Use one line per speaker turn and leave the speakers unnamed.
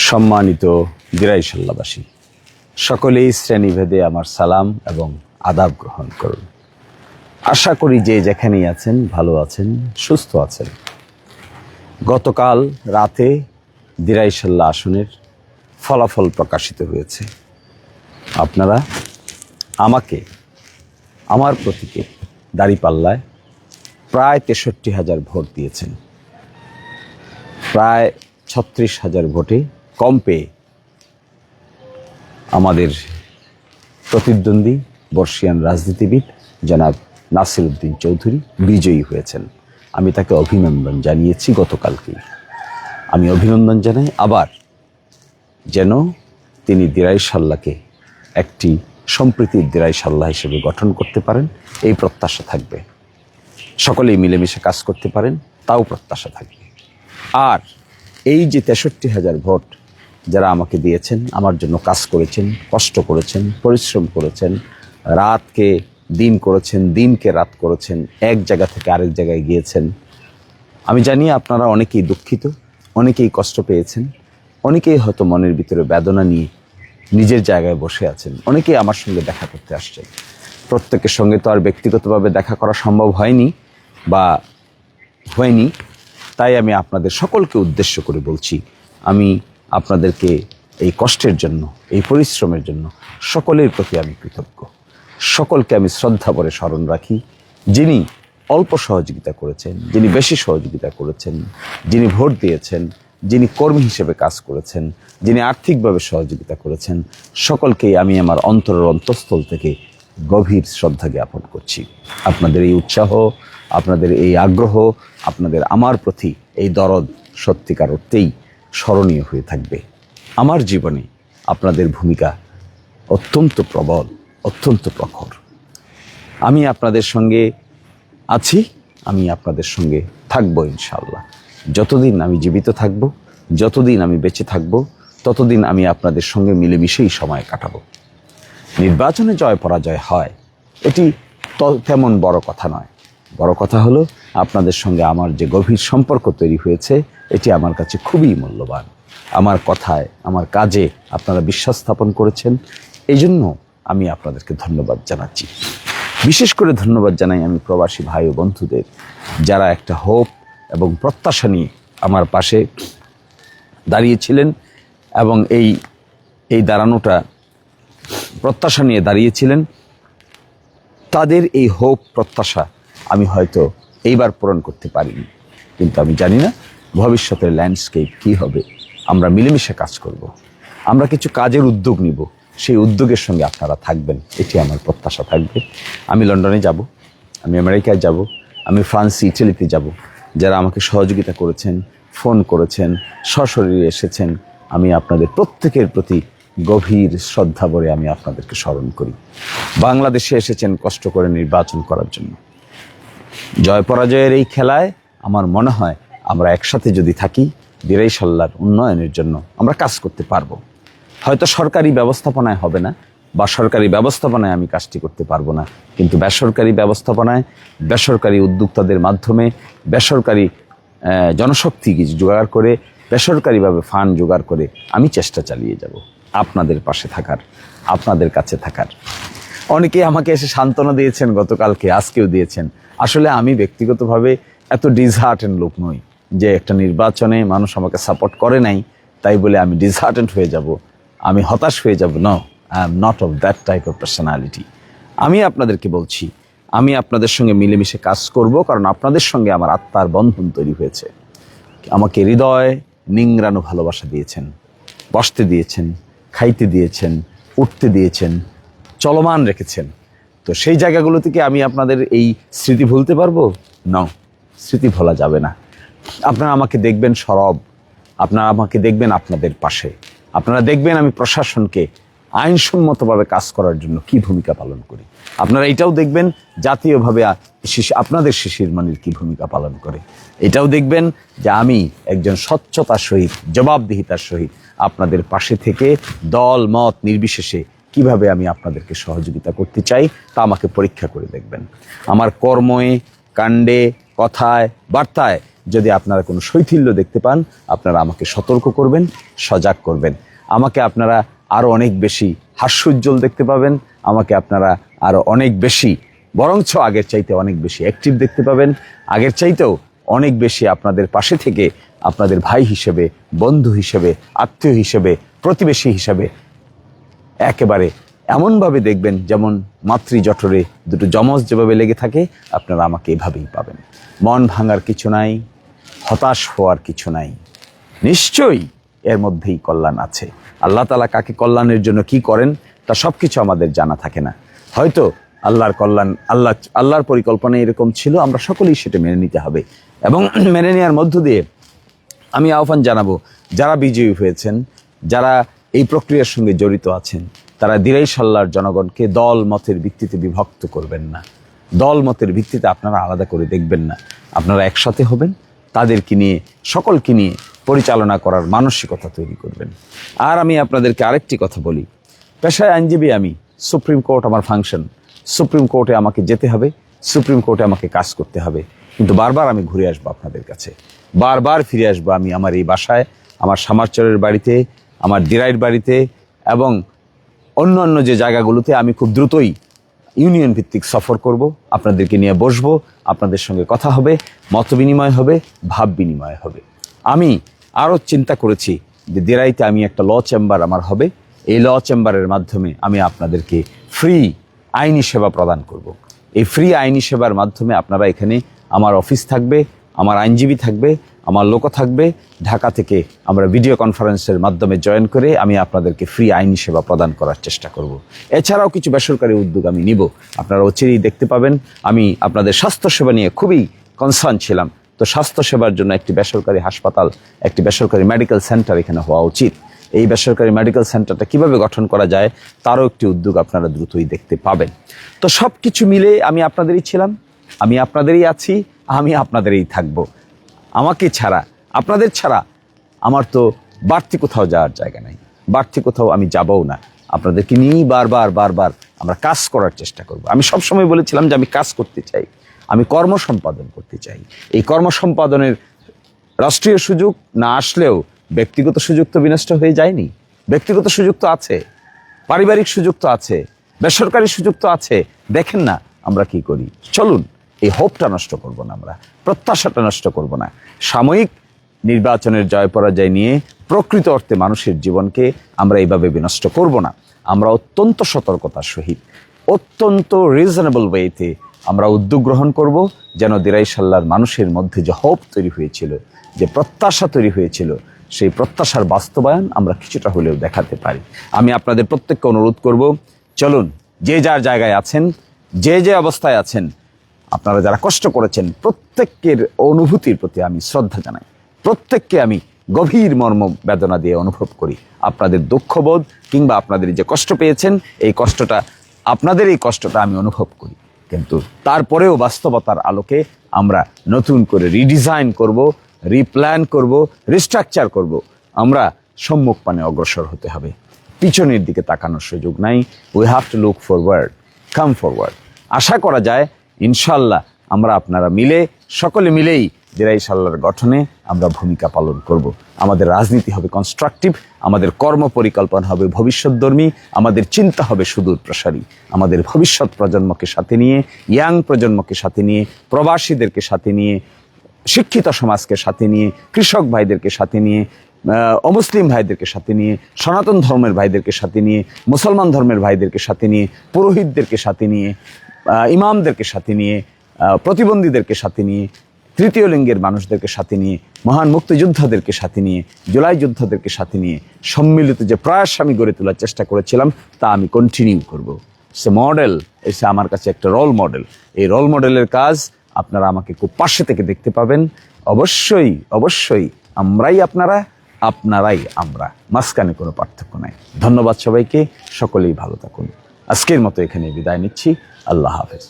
সম্মানিত দিরাইশাল্লাবাসী, সকলেই শ্রেণীভেদে আমার সালাম এবং আদাব গ্রহণ করুন। আশা করি যে যেখানেই আছেন ভালো আছেন, সুস্থ আছেন। গতকাল রাতে দিরাইশাল্লাহ আসনের ফলাফল প্রকাশিত হয়েছে। আপনারা আমাকে, আমার প্রতীকে দাঁড়িপাল্লায় প্রায় 63,000 ভোট দিয়েছেন। প্রায় 36,000 ভোটে কম পেয়ে আমাদের প্রতিদ্বন্দ্বী বর্ষিয়ান রাজনীতিবিদ জনাব নাসির উদ্দিন চৌধুরী বিজয়ী হয়েছেন। আমি তাকে অভিনন্দন জানিয়েছি গতকালকে। আমি অভিনন্দন জানাই আবার, যেন তিনি দিরাইশাল্লাহকে একটি সম্প্রীতির দিরাইশাল্লাহ হিসেবে গঠন করতে পারেন, এই প্রত্যাশা থাকবে। সকলেই মিলেমিশে কাজ করতে পারেন, তাও প্রত্যাশা থাকবে। আর এই যে 63,000 ভোট যারা আমাকে দিয়েছেন, আমার জন্য কাজ করেছেন, কষ্ট করেছেন, পরিশ্রম করেছেন, রাতকে দিন করেছেন, দিনকে রাত করেছেন, এক জায়গা থেকে আরেক জায়গায় গিয়েছেন। আমি জানি আপনারা অনেকেই দুঃখিত, অনেকেই কষ্ট পেয়েছেন, অনেকেই হয়তো মনের ভিতরে বেদনা নিয়ে নিজের জায়গায় বসে আছেন, অনেকেই আমার সঙ্গে দেখা করতে আসছেন। প্রত্যেকের সঙ্গে তো আর ব্যক্তিগতভাবে দেখা করা সম্ভব হয়নি। তাই আমি আপনাদের সকলকে উদ্দেশ্য করে বলছি, আমি আপনাদেরকে এই কষ্টের জন্য, এই পরিশ্রমের জন্য সকলের প্রতি আমি কৃতজ্ঞ। সকলকে আমি শ্রদ্ধা ভরে স্মরণ রাখি। যিনি অল্প সহযোগিতা করেছেন, যিনি বেশি সহযোগিতা করেছেন, যিনি ভোট দিয়েছেন, যিনি কর্মী হিসেবে কাজ করেছেন, যিনি আর্থিকভাবে সহযোগিতা করেছেন, সকলকেই আমি আমার অন্তরের অন্তঃস্থল থেকে গভীর শ্রদ্ধা জ্ঞাপন করছি। আপনাদের এই উৎসাহ, আপনাদের এই আগ্রহ, আপনাদের আমার প্রতি এই দরদ সত্যিকার অর্থেই স্মরণীয় হয়ে থাকবে। আমার জীবনে আপনাদের ভূমিকা অত্যন্ত প্রবল, অত্যন্ত প্রখর। আমি আপনাদের সঙ্গে আছি, আমি আপনাদের সঙ্গে থাকবো ইনশাআল্লাহ। যতদিন আমি জীবিত থাকব, যতদিন আমি বেঁচে থাকব, ততদিন আমি আপনাদের সঙ্গে মিলেমিশেই সময় কাটাবো। নির্বাচনে জয় পরাজয় হয়, এটি তেমন বড় কথা নয়। বড় কথা হলো আপনাদের সঙ্গে আমার যে গভীর সম্পর্ক তৈরি হয়েছে, এটি আমার কাছে খুবই মূল্যবান। আমার কথায়, আমার কাজে আপনারা বিশ্বাস স্থাপন করেছেন, এই জন্য আমি আপনাদেরকে ধন্যবাদ জানাচ্ছি। বিশেষ করে ধন্যবাদ জানাই আমি প্রবাসী ভাই ও বন্ধুদের, যারা একটা হোপ এবং প্রত্যাশা নিয়ে আমার পাশে দাঁড়িয়েছিলেন এবং এই দাঁড়ানোটা প্রত্যাশা নিয়ে দাঁড়িয়েছিলেন। তাদের এই হোপ, প্রত্যাশা আমি হয়তো এইবার পূরণ করতে পারিনি, কিন্তু আমি জানি না ভবিষ্যতের ল্যান্ডস্কেপ কী হবে। আমরা মিলেমিশে কাজ করব, আমরা কিছু কাজের উদ্যোগ নিব, সেই উদ্যোগের সঙ্গে আপনারা থাকবেন, এটি আমার প্রত্যাশা থাকবে। আমি লন্ডনে যাব, আমি আমেরিকায় যাব, আমি ফ্রান্স, ইটালিতে যাব। যারা আমাকে সহযোগিতা করেছেন, ফোন করেছেন, সশরীরে এসেছেন, আমি আপনাদের প্রত্যেকের প্রতি গভীর শ্রদ্ধা ভরে আমি আপনাদেরকে স্মরণ করি। বাংলাদেশে এসেছেন কষ্ট করে নির্বাচন করার জন্য। জয় পরাজয়ের এই খেলায় আমার মনে হয় আমরা একসাথে যদি থাকি, দিরাইশাল্লাহর উন্নয়নের জন্য আমরা কাজ করতে পারবো। হয়তো সরকারি ব্যবস্থাপনায় হবে না, বা সরকারি ব্যবস্থাপনায় আমি কাজটি করতে পারবো না, কিন্তু বেসরকারি ব্যবস্থাপনায়, বেসরকারি উদ্যোক্তাদের মাধ্যমে, বেসরকারি জনশক্তি জোগাড় করে, বেসরকারিভাবে ফান্ড জোগাড় করে আমি চেষ্টা চালিয়ে যাব আপনাদের পাশে থাকার, আপনাদের কাছে থাকার। অনেকেই আমাকে এসে সান্ত্বনা দিয়েছেন গতকালকে, আজকেও দিয়েছেন। আসলে আমি ব্যক্তিগতভাবে এত ডিসহার্টেন্ড লোক নই যে একটা নির্বাচনে মানুষ আমাকে সাপোর্ট করে নাই তাই বলে আমি ডিসহার্টেন্ড হয়ে যাব, আমি হতাশ হয়ে যাব। No, I am not of that type of personality. আমি আপনাদেরকে বলছি, আমি আপনাদের সঙ্গে মিলেমিশে কাজ করব, কারণ আপনাদের সঙ্গে আমার আত্মার বন্ধন তৈরি হয়েছে। আমাকে হৃদয় নিংড়ানো ভালোবাসা দিয়েছেন, বসতে দিয়েছেন, খাইতে দিয়েছেন, উঠতে দিয়েছেন, চলমান রেখেছেন। তো সেই জায়গাগুলো থেকে আমি আপনাদের এই স্মৃতি ভুলতে পারবো না, স্মৃতি ভোলা যাবে না। আপনারা আমাকে দেখবেন সরব, আপনারা আমাকে দেখবেন আপনাদের পাশে, আপনারা দেখবেন আমি প্রশাসনকে আইনসম্মতভাবে কাজ করার জন্য কি ভূমিকা পালন করি। আপনারা এটাও দেখবেন জাতীয়ভাবে আপনাদের শিশির মনির কি ভূমিকা পালন করে। এটাও দেখবেন যে আমি একজন স্বচ্ছতার সহিত, জবাবদিহিতার সহিত আপনাদের পাশে থেকে দল মত নির্বিশেষে কিভাবে আমি আপনাদেরকে সহযোগিতা করতে চাই তা আমাকে পরীক্ষা করে দেখবেন। আমার কর্মে, কাণ্ডে, কথায়, বার্তায় যদি আপনারা কোনো শৈথিল্য দেখতে পান, আপনারা আমাকে সতর্ক করবেন, সজাগ করবেন। আমাকে আপনারা আরও অনেক বেশি হাস্যোজ্জ্বল দেখতে পাবেন, আমাকে আপনারা আরও অনেক বেশি, বরঞ্চ আগের চাইতে অনেক বেশি অ্যাক্টিভ দেখতে পাবেন, আগের চাইতেও অনেক বেশি আপনাদের পাশে থেকে আপনাদের ভাই হিসেবে, বন্ধু হিসেবে, আত্মীয় হিসেবে, প্রতিবেশী হিসেবে একেবারে এমনভাবে দেখবেন যেমন মাতৃজঠরে দুটো যমজ যেভাবে লেগে থাকে, আপনারা আমাকে এভাবেই পাবেন। মন ভাঙার কিছু নাই, হতাশ হওয়ার কিছু নাই, নিশ্চয়ই এর মধ্যেই কল্যাণ আছে। আল্লাহ তাআলা কাকে কল্যাণের জন্য কি করেন তা সব কিছু আমাদের জানা থাকে না। হয়তো আল্লাহর কল্যাণ, আল্লাহর পরিকল্পনা এরকম ছিল, আমরা সকলেই সেটা মেনে নিতে হবে। এবং মেনে নেওয়ার মধ্য দিয়ে আমি আহ্বান জানাবো, যারা বিজয়ী হয়েছেন, যারা এই প্রক্রিয়ার সঙ্গে জড়িত আছেন, তারা দিরাইশাল্লাহর জনগণকে দল মতের ভিত্তিতে বিভক্ত করবেন না, দল মতের ভিত্তিতে আপনারা আলাদা করে দেখবেন না। আপনারা একসাথে হবেন, তাদেরকে নিয়ে, সকলকে নিয়ে পরিচালনা করার মানসিকতা তৈরি করবেন। আর আমি আপনাদেরকে আরেকটি কথা বলি, পেশায় আইনজীবী আমি, সুপ্রিম কোর্ট আমার ফাংশন, সুপ্রিম কোর্টে আমাকে যেতে হবে, সুপ্রিম কোর্টে আমাকে কাজ করতে হবে, কিন্তু বারবার আমি ঘুরে আসবো আপনাদের কাছে, বারবার ফিরে আসবো আমি আমার এই বাসায়, আমার সামারচরের বাড়িতে, আমার দিরাইয়ের বাড়িতে এবং অন্য অন্য যে জায়গাগুলোতে আমি খুব দ্রুতই ইউনিয়ন ভিত্তিক সফর করব, আপনাদেরকে নিয়ে বসবো, আপনাদের সঙ্গে কথা হবে, মত বিনিময় হবে, ভাব বিনিময় হবে। আমি আরও চিন্তা করেছি যে দিরাইতে আমি একটা ল চেম্বার আমার হবে, এই ল চেম্বারের মাধ্যমে আমি আপনাদেরকে ফ্রি আইনি সেবা প্রদান করব। এই ফ্রি আইনি সেবার মাধ্যমে আপনারা এখানে, আমার অফিস থাকবে, আমার আইনজীবী থাকবে, আমার লোকও থাকবে, ঢাকা থেকে আমরা ভিডিও কনফারেন্সের মাধ্যমে জয়েন করে আমি আপনাদেরকে ফ্রি আইনি সেবা প্রদান করার চেষ্টা করব। এছাড়াও কিছু বেসরকারি উদ্যোগ আমি নিব, আপনারা অচিরেই দেখতে পাবেন। আমি আপনাদের স্বাস্থ্যসেবা নিয়ে খুবই কনসার্ন ছিলাম, তো স্বাস্থ্যসেবার জন্য একটি বেসরকারি হাসপাতাল, একটি বেসরকারি মেডিকেল সেন্টার এখানে হওয়া উচিত। এই বেসরকারি মেডিকেল সেন্টারটা কিভাবে গঠন করা যায় তারও একটি উদ্যোগ আপনারা দ্রুতই দেখতে পাবেন। তো সব কিছু মিলে আমি আপনাদেরই ছিলাম, আমি আপনাদেরই আছি, আমি আপনাদেরই থাকবো। আমাকে ছাড়া, আপনাদের ছাড়া আমার তো বাড়তি কোথাও যাওয়ার জায়গা নাই, বাড়তি কোথাও আমি যাবও না। আপনাদেরকে নিয়েই বারবার আমরা কাজ করার চেষ্টা করব। আমি সবসময় বলেছিলাম যে আমি কাজ করতে চাই, আমি কর্ম সম্পাদন করতে চাই। এই কর্ম সম্পাদনের রাষ্ট্রীয় সুযোগ না আসলেও ব্যক্তিগত সুযোগ তো বিনষ্ট হয়ে যায়নি, ব্যক্তিগত সুযোগ তো আছে, পারিবারিক সুযোগ তো আছে, বেসরকারি সুযোগ তো আছে। দেখেন না আমরা কি করি, চলুন এই হোপটা নষ্ট করব না, আমরা প্রত্যাশাটা নষ্ট করব না। সাময়িক নির্বাচনের জয় পরাজয় নিয়ে প্রকৃত অর্থে মানুষের জীবনকে আমরা এইভাবে বিনষ্ট করব না। আমরা অত্যন্ত সতর্কতার সহিত, অত্যন্ত রিজনেবল ওয়েতে আমরা উদ্যোগ গ্রহণ করব, যেন দিরাইশাল্লাহর মানুষের মধ্যে যে হোপ তৈরি হয়েছিল, যে প্রত্যাশা তৈরি হয়েছিল, সেই প্রত্যাশার বাস্তবায়ন আমরা কিছুটা হলেও দেখাতে পারি। আমি আপনাদের প্রত্যেককে অনুরোধ করব, চলুন যে যার জায়গায় আছেন, যে যে অবস্থায় আছেন, আপনারা যারা কষ্ট করেছেন, প্রত্যেকের অনুভূতির প্রতি আমি শ্রদ্ধা জানাই, প্রত্যেককে আমি গভীর মর্ম বেদনা দিয়ে অনুভব করি। আপনাদের দুঃখবোধ কিংবা আপনাদের যে কষ্ট পেয়েছেন, এই কষ্টটা, আপনাদের এই কষ্টটা আমি অনুভব করি, কিন্তু তারপরেও বাস্তবতার আলোকে আমরা নতুন করে রিডিজাইন করব, রিপ্ল্যান করব, রিস্ট্রাকচার করব। আমরা সম্মুখ পানে অগ্রসর হতে হবে, পিছনের দিকে তাকানোর সুযোগ নাই। We have to look forward, come forward. আশা করা যায় ইনশাল্লাহ আমরা আপনারা মিলে, সকলে মিলেই দিরাইশাল্লাহর গঠনে আমরা ভূমিকা পালন করব। আমাদের রাজনীতি হবে কনস্ট্রাকটিভ, আমাদের কর্ম পরিকল্পনা হবে ভবিষ্যৎধর্মী, আমাদের চিন্তা হবে সুদূর প্রসারী। আমাদের ভবিষ্যৎ প্রজন্মকে সাথে নিয়ে, ইয়াং প্রজন্মকে সাথে নিয়ে, প্রবাসীদেরকে সাথে নিয়ে, শিক্ষিত সমাজকে সাথে নিয়ে, কৃষক ভাইদেরকে সাথে নিয়ে, অমুসলিম ভাইদেরকে সাথে নিয়ে, সনাতন ধর্মের ভাইদেরকে সাথে নিয়ে, মুসলমান ধর্মের ভাইদেরকে সাথে নিয়ে, পুরোহিতদেরকে সাথে নিয়ে, ইমামদেরকে সাথে নিয়ে, প্রতিবন্ধীদেরকে সাথে নিয়ে, তৃতীয় লিঙ্গের মানুষদেরকে সাথে নিয়ে, মহান মুক্তিযোদ্ধাদেরকে সাথে নিয়ে, জুলাই যোদ্ধাদেরকে সাথে নিয়ে সম্মিলিত যে প্রয়াস আমি গড়ে তোলার চেষ্টা করেছিলাম, তা আমি কন্টিনিউ করব। সে মডেল, এসে আমার কাছে একটা রোল মডেল। এই রোল মডেলের কাজ আপনারা আমাকে খুব পাশে থেকে দেখতে পাবেন। অবশ্যই অবশ্যই আমরাই আপনারা, আপনারাই আমরা, মাঝখানে কোনো পার্থক্য নাই। ধন্যবাদ সবাইকে, সকলেই ভালো থাকুন। আজকের মতো এখানে বিদায় নিচ্ছি। আল্লাহ হাফেজ।